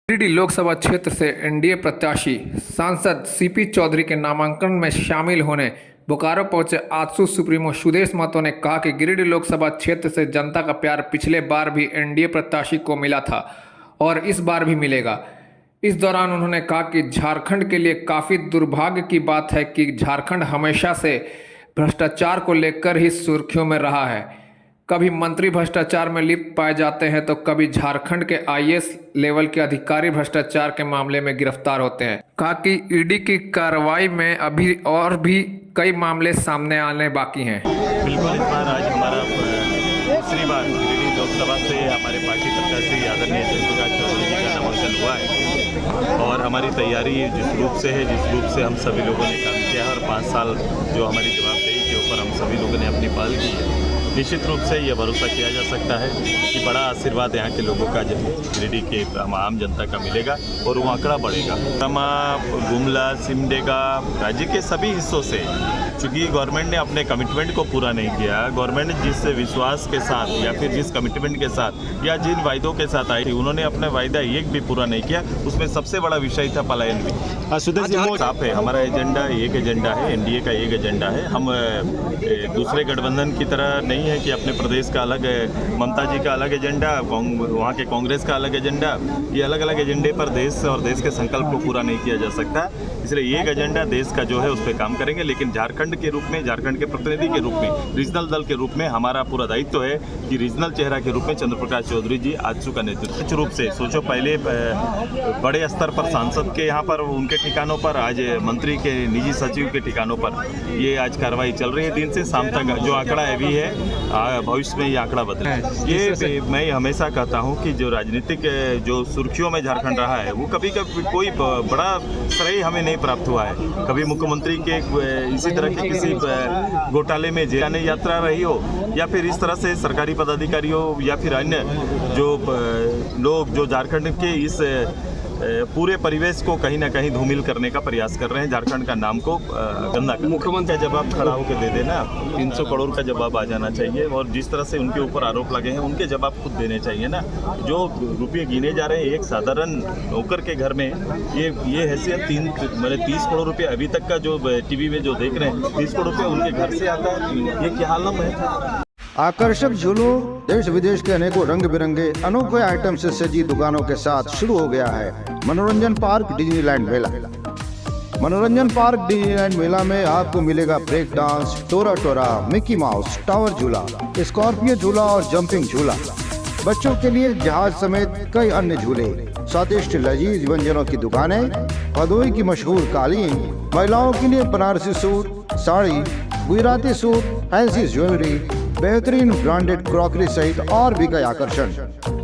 गिरिडीह लोकसभा क्षेत्र से एनडीए प्रत्याशी सांसद सीपी चौधरी के नामांकन में शामिल होने बोकारो पहुंचे आजसू सुप्रीमो सुदेश महतो ने कहा कि गिरिडीह लोकसभा क्षेत्र से जनता का प्यार पिछले बार भी एनडीए प्रत्याशी को मिला था और इस बार भी मिलेगा। इस दौरान उन्होंने कहा कि झारखंड के लिए काफ़ी दुर्भाग्य की बात है कि झारखंड हमेशा से भ्रष्टाचार को लेकर ही सुर्खियों में रहा है। कभी मंत्री भ्रष्टाचार में लिप्त पाए जाते हैं तो कभी झारखंड के आईएएस लेवल के अधिकारी भ्रष्टाचार के मामले में गिरफ्तार होते हैं। कहा कि ईडी की कार्रवाई में अभी और भी कई मामले सामने आने बाकी हैं। बिल्कुल, इस बार आज हमारा दूसरी बार गिरिडीह लोकसभा से हमारे पार्टी प्रत्याशी आदरणीय जयप्रकाश चौधरी जी का नामांकन हुआ है और हमारी तैयारी जिस रूप से है, जिस रूप से हम सभी लोगों ने काम किया है और 5 साल जो हमारी जवाबदेही के ऊपर हम सभी लोगों ने अपनी पहल की है, निश्चित रूप से ये भरोसा किया जा सकता है कि बड़ा आशीर्वाद यहाँ के लोगों का गिरिडीह के आम जनता का मिलेगा और वो आंकड़ा बढ़ेगा। रमा, गुमला, सिमडेगा, राज्य के सभी हिस्सों से चूँकि गवर्नमेंट ने अपने कमिटमेंट को पूरा नहीं किया, गवर्नमेंट जिस विश्वास के साथ या फिर जिस कमिटमेंट के साथ या जिन वायदों के साथ आई थी उन्होंने अपना वायदा एक भी पूरा नहीं किया। उसमें सबसे बड़ा विषय था पलायन भी। साफ है, हमारा एजेंडा एक एजेंडा है, एनडीए का एक एजेंडा है। हम दूसरे गठबंधन की तरह नहीं है कि अपने प्रदेश का अलग, ममता जी का अलग एजेंडा, वहाँ के कांग्रेस का अलग एजेंडा, ये अलग अलग एजेंडे पर देश और देश के संकल्प को पूरा नहीं किया जा सकता। इसलिए एक एजेंडा देश का जो है उस पर काम करेंगे, लेकिन झारखंड के रूप में, झारखंड के प्रतिनिधि के रूप में, रीजनल दल के रूप में हमारा पूरा दायित्व है कि रीजनल चेहरा के रूप में चंद्रप्रकाश चौधरी जी आजसू का नेतृत्व रूप से सोचो। पहले बड़े स्तर पर सांसद के यहाँ पर उनके ठिकानों पर, आज मंत्री के निजी सचिव के ठिकानों पर ये आज कार्रवाई चल रही है। दिन से शाम तक जो आंकड़ा अभी है, भविष्य में ये आंकड़ा बदले। ये मैं हमेशा कहता हूँ कि जो राजनीतिक जो सुर्खियों में झारखंड रहा है वो कभी कभी कोई बड़ा श्रेय हमें नहीं प्राप्त हुआ है। कभी मुख्यमंत्री के इसी तरह के किसी घोटाले में जेल यात्रा रही हो या फिर इस तरह से सरकारी पदाधिकारियों या फिर अन्य जो लोग जो झारखंड के इस पूरे परिवेश को कहीं ना कहीं धूमिल करने का प्रयास कर रहे हैं, झारखंड का नाम को गंदा। मुख्यमंत्री का जवाब खड़ा होकर दे देना, 300 करोड़ का जवाब आ जाना चाहिए और जिस तरह से उनके ऊपर आरोप लगे हैं उनके जवाब खुद देने चाहिए ना। जो रुपये गिने जा रहे हैं एक साधारण नौकर के घर में, ये हैसियत 30 करोड़ रुपये अभी तक का जो टीवी में जो देख रहे हैं, 30 करोड़ रुपये उनके घर से आता है। ये क्या आलम है। आकर्षक झूलों, देश विदेश के अनेकों रंग बिरंगे अनोखे आइटम से सजी दुकानों के साथ शुरू हो गया है मनोरंजन पार्क डिज्नीलैंड मेला। मनोरंजन पार्क डिज्नीलैंड मेला में आपको मिलेगा break dance, Tora Tora, Mickey Mouse, tower झूला, स्कॉर्पियो झूला और जंपिंग झूला। बच्चों के लिए जहाज समेत कई अन्य झूले, स्वादिष्ट लजीज व्यंजनों की दुकानें, भदोई की मशहूर कालीन, महिलाओं के लिए Banarasi suit, sari, Gujarati suit, fancy jewellery, बेहतरीन ब्रांडेड क्रॉकरी सहित और भी कई आकर्षण।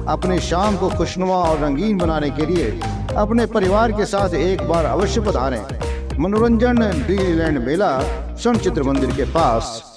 अपनी शाम को खुशनुमा और रंगीन बनाने के लिए अपने परिवार के साथ एक बार अवश्य पधारें। मनोरंजन डिज्नीलैंड मेला, सन चित्र मंदिर के पास।